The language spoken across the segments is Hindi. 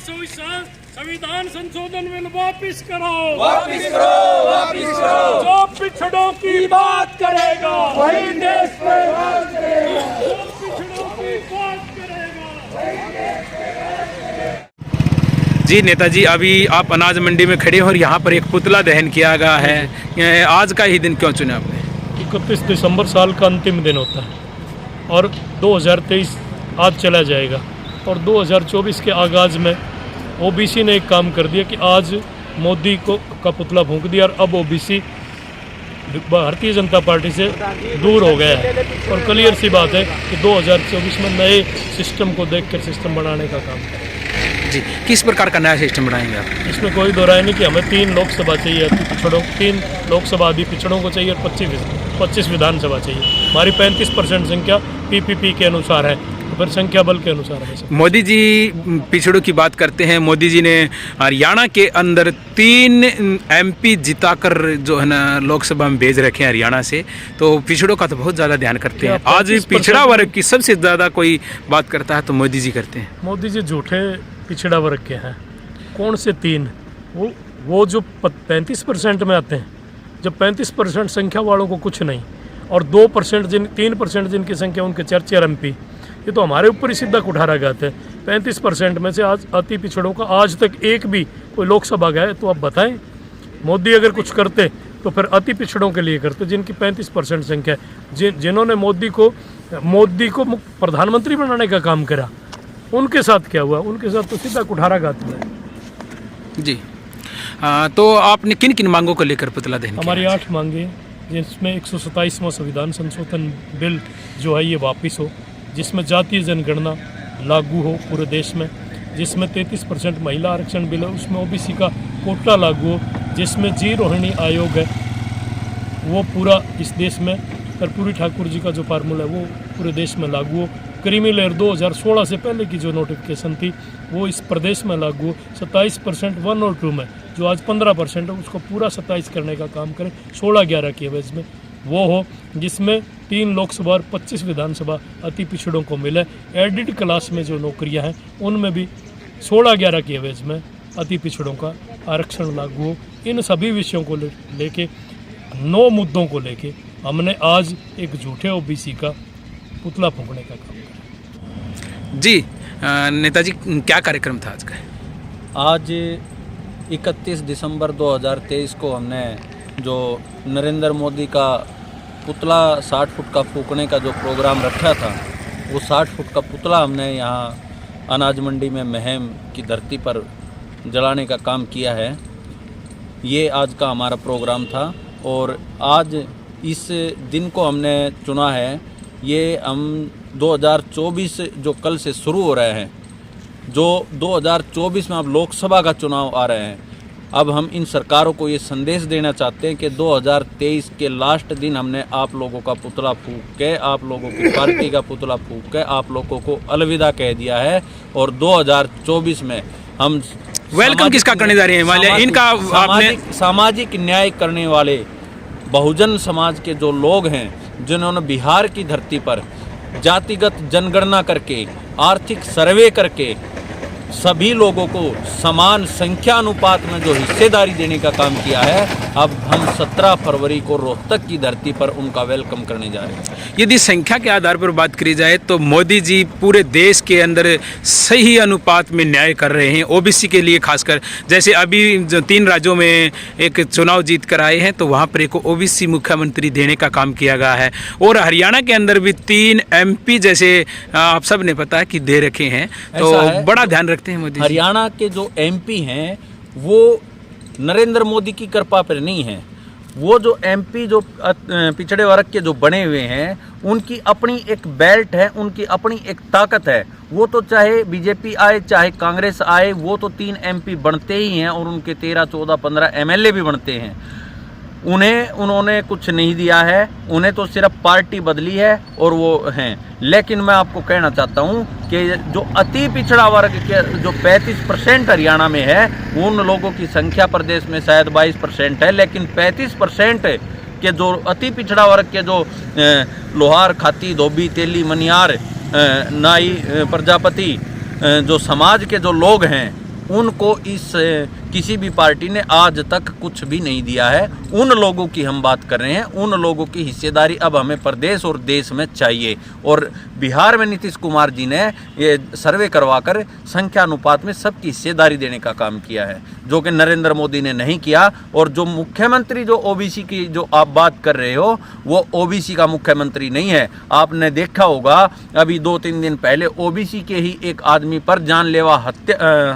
संविधान संशोधन बिल वापिस करो, वापिस करो, वापिस करो। जो पिछड़ों की बात करेगा वही देश पर राज करेगा, जो पिछड़ों की बात करेगा। जी नेताजी, अभी आप अनाज मंडी में खड़े हो और यहाँ पर एक पुतला दहन किया गया है। आज का ही दिन क्यों चुना आपने? 31 दिसंबर साल का अंतिम दिन होता है और 2023 आज चला जाएगा और 2024 के आगाज़ में ओबीसी ने एक काम कर दिया कि आज मोदी का पुतला फूंक दिया और अब ओबीसी भारतीय जनता पार्टी से दूर हो गया है। और क्लियर सी बात है कि 2024 में नए सिस्टम को देखकर सिस्टम बनाने का काम करें। जी, किस प्रकार का नया सिस्टम बनाएंगे आप? इसमें कोई दो राय नहीं कि हमें 3 लोकसभा चाहिए अति पिछड़ों, 3 लोकसभा अति पिछड़ों को चाहिए और 25 विधानसभा चाहिए। हमारी 35% संख्या पीपीपी के अनुसार है, तो फिर संख्या बल के अनुसार है। मोदी जी पिछड़ों की बात करते हैं। मोदी जी ने हरियाणा के अंदर 3 एमपी जिताकर जो है ना लोकसभा में भेज रखे हैं हरियाणा से, तो पिछड़ों का तो बहुत ज़्यादा ध्यान करते हैं। आज पिछड़ा वर्ग की सबसे ज़्यादा कोई बात करता है तो मोदी जी करते हैं। मोदी जी झूठे पिछड़ा वर्ग के हैं। कौन से 3? वो जो 35% में आते हैं, जब 35% संख्या वालों को कुछ नहीं और 3% जिनकी संख्या उनके चर्चे एमपी, ये तो हमारे ऊपर ही सीधा कुठारा गाते हैं। 35% में से आज अति पिछड़ों का आज तक एक भी कोई लोकसभा गया है तो आप बताएं। मोदी अगर कुछ करते तो फिर अति पिछड़ों के लिए करते, जिनकी 35% संख्या है, जिन्होंने मोदी को प्रधानमंत्री बनाने का काम करा, उनके साथ क्या हुआ? उनके साथ तो सीधा कुठारा गाते हैं। जी, तो आपने किन किन मांगों को लेकर पुतला दहन किया? हमारी 8 मांगे, जिसमें 127वां संविधान संशोधन बिल जो है ये वापस हो, जिसमें जातीय जनगणना लागू हो पूरे देश में, जिसमें 33% महिला आरक्षण बिल है, उसमें ओबीसी का कोटा लागू हो, जिसमें जी रोहिणी आयोग है वो पूरा इस देश में, कर्पूरी ठाकुर जी का जो फार्मूला है वो पूरे देश में लागू हो, क्रीमी लेयर 2016 से पहले की जो नोटिफिकेशन थी वो इस प्रदेश में लागू हो, 27% 1 और 2 में, जो आज 15% है उसको पूरा 27 करने का काम करें, 16-11 की एवरेज में वो हो, जिसमें 3 लोकसभा और 25 विधानसभा अति पिछड़ों को मिले। एडिड क्लास में जो नौकरियां हैं उनमें भी 16-11 की एवरेज में अति पिछड़ों का आरक्षण लागू हो। इन सभी विषयों को लेके 9 मुद्दों को लेके हमने आज एक झूठे ओबीसी का पुतला फूंकने का काम किया। जी नेताजी, क्या कार्यक्रम था आज का? आज 31 दिसंबर 2023 को हमने जो नरेंद्र मोदी का पुतला 60 फुट का फूंकने का जो प्रोग्राम रखा था, वो 60 फुट का पुतला हमने यहाँ अनाज मंडी में महम की धरती पर जलाने का काम किया है। ये आज का हमारा प्रोग्राम था और आज इस दिन को हमने चुना है। ये हम 2024 जो कल से शुरू हो रहे हैं, जो 2024 में अब लोकसभा का चुनाव आ रहे हैं, अब हम इन सरकारों को ये संदेश देना चाहते हैं कि 2023 के लास्ट दिन हमने आप लोगों का पुतला फूंक के, आप लोगों की पार्टी का पुतला फूंक के आप लोगों को अलविदा कह दिया है और 2024 में हम वेलकम किसका करने जा रहे हैं? सामाजिक न्याय करने वाले बहुजन समाज के जो लोग हैं, जिन्होंने बिहार की धरती पर जातिगत जनगणना करके, आर्थिक सर्वे करके सभी लोगों को समान संख्या अनुपात में जो हिस्सेदारी देने का काम किया है, अब हम 17 फरवरी को रोहतक की धरती पर उनका वेलकम करने जा रहे हैं। यदि संख्या के आधार पर बात करी जाए तो मोदी जी पूरे देश के अंदर सही अनुपात में न्याय कर रहे हैं ओबीसी के लिए, खासकर जैसे अभी जो 3 राज्यों में एक चुनाव जीत कर आए हैं तो वहाँ पर एक ओबीसी मुख्यमंत्री देने का काम किया गया है। और हरियाणा के अंदर भी 3 एमपी जैसे आप सब ने पता है कि दे रखे हैं, तो बड़ा ध्यान रखते हैं मोदी। हरियाणा के जो एमपी हैं वो नरेंद्र मोदी की कृपा पर नहीं है। वो जो एमपी जो पिछड़े वर्ग के जो बने हुए हैं, उनकी अपनी एक बेल्ट है, उनकी अपनी एक ताकत है। वो तो चाहे बीजेपी आए चाहे कांग्रेस आए, वो तो 3 एमपी बनते ही हैं और उनके 13, 14, 15 एमएलए भी बनते हैं। उन्होंने कुछ नहीं दिया है, उन्हें तो सिर्फ पार्टी बदली है और वो हैं। लेकिन मैं आपको कहना चाहता हूं कि जो अति पिछड़ा वर्ग के जो 35% हरियाणा में है, उन लोगों की संख्या प्रदेश में शायद 22% है, लेकिन 35% के जो अति पिछड़ा वर्ग के जो लोहार, खाती, धोबी, तेली, मनियार, नाई, प्रजापति जो समाज के जो लोग हैं, उनको इस किसी भी पार्टी ने आज तक कुछ भी नहीं दिया है। उन लोगों की हम बात कर रहे हैं, उन लोगों की हिस्सेदारी अब हमें प्रदेश और देश में चाहिए। और बिहार में नीतीश कुमार जी ने ये सर्वे करवाकर संख्या अनुपात में सबकी हिस्सेदारी देने का काम किया है, जो कि नरेंद्र मोदी ने नहीं किया। और जो मुख्यमंत्री जो ओबीसी की जो आप बात कर रहे हो, वो ओबीसी का मुख्यमंत्री नहीं है। आपने देखा होगा अभी 2-3 दिन पहले ओबीसी के ही एक आदमी पर जानलेवा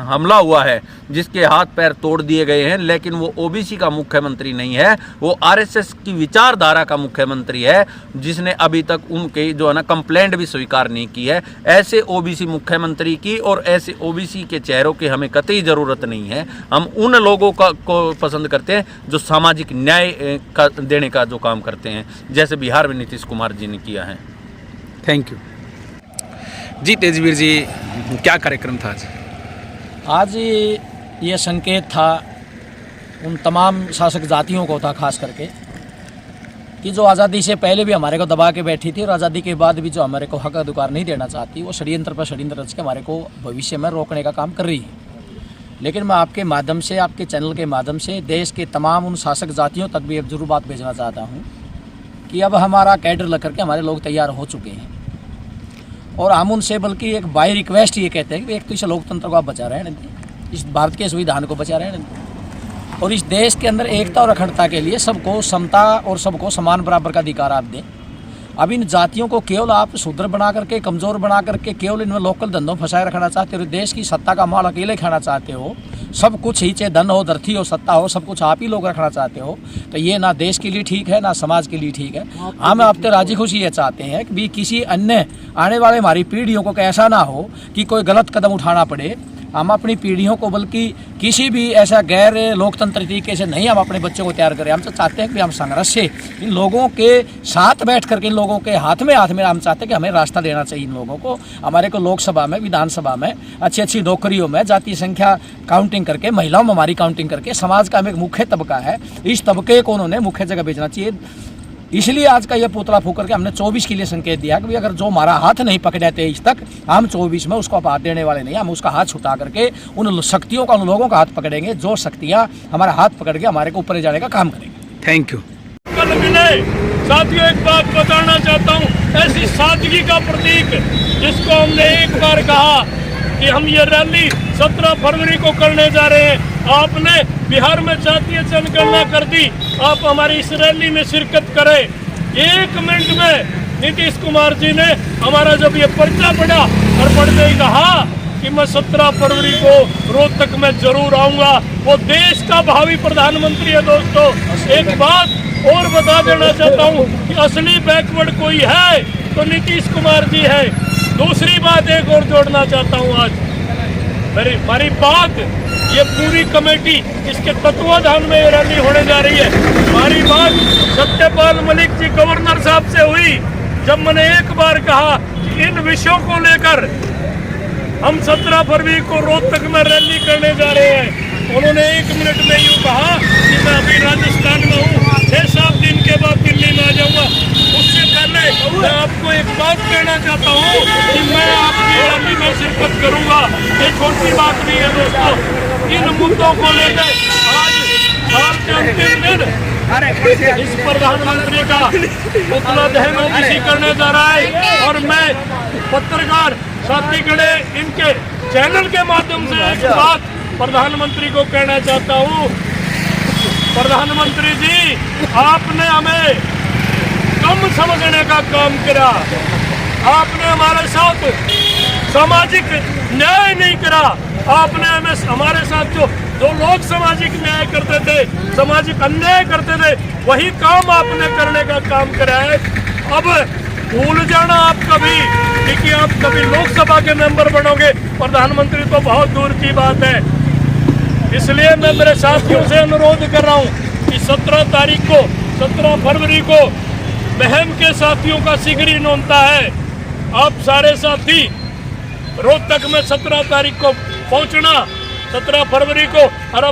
हमला हुआ है, जिसके हाथ पैर तोड़ दिए गए हैं, लेकिन वो ओबीसी का मुख्यमंत्री नहीं है, वो आरएसएस की विचारधारा का मुख्यमंत्री है, जिसने अभी तक उनके जो है ना कंप्लेंट भी स्वीकार नहीं की है। ऐसे ओबीसी मुख्यमंत्री की और ऐसे ओबीसी के चेहरों की हमें कतई ज़रूरत नहीं है। हम उन लोगों को पसंद करते हैं जो सामाजिक न्याय का देने का जो काम करते हैं, जैसे बिहार में नीतीश कुमार जी ने किया है। थैंक यू जी। तेजवीर जी, क्या कार्यक्रम था आज? आज ये संकेत था उन तमाम शासक जातियों को था, खास करके कि जो आज़ादी से पहले भी हमारे को दबा के बैठी थी और आज़ादी के बाद भी जो हमारे को हक अधिकार नहीं देना चाहती, वो षड्यंत्र पर षड्यंत्र रच के हमारे को भविष्य में रोकने का काम कर रही है। लेकिन मैं आपके माध्यम से, आपके चैनल के माध्यम से देश के तमाम उन शासक जातियों तक भी एक जरूर बात भेजना चाहता हूँ कि अब हमारा कैडर लग करके हमारे लोग तैयार हो चुके हैं और हम उनसे बल्कि एक बाय रिक्वेस्ट ये कहते हैं कि एक तो इस लोकतंत्र को आप बचा रहे हैं, इस भारत के संविधान को बचा रहे हैं और इस देश के अंदर एकता और अखंडता के लिए सबको समता और सबको समान बराबर का अधिकार आप दें। अब इन जातियों को केवल आप शूद्र बना करके, कमज़ोर बना करके केवल इनमें लोकल धंधों फंसाए रखना चाहते हो, देश की सत्ता का माल अकेले खाना चाहते हो, सब कुछ ही, चाहे धन हो, धरती हो, सत्ता हो, सब कुछ आप ही लोग रखना चाहते हो, तो ये ना देश के लिए ठीक है ना समाज के लिए ठीक है। हम आपसे राजी खुशी ये चाहते हैं कि भी किसी अन्य आने वाले हमारी पीढ़ियों को ऐसा ना हो कि कोई गलत कदम उठाना पड़े। हम अपनी पीढ़ियों को बल्कि किसी भी ऐसा गैर लोकतंत्र तरीके से नहीं हम अपने बच्चों को तैयार करें। हम तो चाहते हैं कि हम संघर्ष से इन लोगों के साथ बैठ करके, इन लोगों के हाथ में हम चाहते हैं कि हमें रास्ता देना चाहिए इन लोगों को। हमारे को लोकसभा में, विधानसभा में, अच्छी अच्छी नौकरियों में जातीय संख्या काउंटिंग करके, महिलाओं में हमारी काउंटिंग करके, समाज का हमें एक मुख्य तबका है, इस तबके को उन्होंने मुख्य जगह भेजना चाहिए। इसलिए आज का ये पुतला फूंक करके हमने 24 के लिए संकेत दिया कि अगर जो हमारा हाथ नहीं पकड़े 23 तक, हम 24 में उसको हाथ देने वाले नहीं। हम उसका हाथ छुटा करके उन शक्तियों का, उन लोगों का हाथ पकड़ेंगे जो शक्तियाँ हमारा हाथ पकड़ के हमारे को ऊपर ले जाने का काम करेंगे। Thank you. कल मिले साथियों, एक बात बताना चाहता हूँ, ऐसी सादगी का प्रतीक जिसको हमने एक बार कहा कि हम ये रैली 17 फरवरी को करने जा रहे हैं। आपने बिहार में जातीय जनगणना कर दी, आप हमारी इस रैली में शिरकत करें। 1 मिनट में नीतीश कुमार जी ने हमारा जब ये पर्चा पढ़ा और पढ़ते ही कहा कि मैं 17 फरवरी को रोहतक में जरूर आऊंगा। वो देश का भावी प्रधानमंत्री है। दोस्तों, एक बात और बता देना चाहता हूँ कि असली बैकवर्ड कोई है तो नीतीश कुमार जी है। दूसरी बात एक और जोड़ना चाहता हूँ, आज हमारी बात, ये पूरी कमेटी, इसके तत्वाधान में ये रैली होने जा रही है। हमारी बात सत्यपाल मलिक जी गवर्नर साहब से हुई, जब मैंने एक बार कहा कि इन विषयों को लेकर हम 17 फरवरी को रोहतक में रैली करने जा रहे हैं। उन्होंने 1 मिनट में यूँ कहा कि मैं अभी राजस्थान में हूँ, 6-7 दिन के बाद दिल्ली में आ जाऊँगा। उससे पहले मैं आपको एक बात कहना चाहता हूँ कि मैं आपकी रैली में शिरकत करूँगा। ये छोटी बात नहीं है दोस्तों। इन मुद्दों को लेकर आज साल के अंतिम दिन इस प्रधानमंत्री का पुतला दहन ओबीसी करने जा रहा है और मैं पत्रकार साथी खड़े इनके चैनल के माध्यम से एक बात प्रधानमंत्री को कहना चाहता हूँ। प्रधानमंत्री जी, आपने हमें कम समझने का काम किया, आपने हमारे साथ सामाजिक न्याय नहीं करा। आपने हमें, हमारे साथ जो लोग सामाजिक न्याय करते थे, सामाजिक अन्याय करते थे, वही काम आपने करने का काम करा है। अब भूल जाना आप कभी कि आप कभी लोकसभा के मेंबर बनोगे, प्रधानमंत्री तो बहुत दूर की बात है। इसलिए मैं मेरे साथियों से अनुरोध कर रहा हूँ कि 17 फरवरी को बहन के साथियों का शिविर नोंदता है। आप सारे साथी रोहतक में 17 तारीख को पहुंचना, 17 फरवरी को। और अब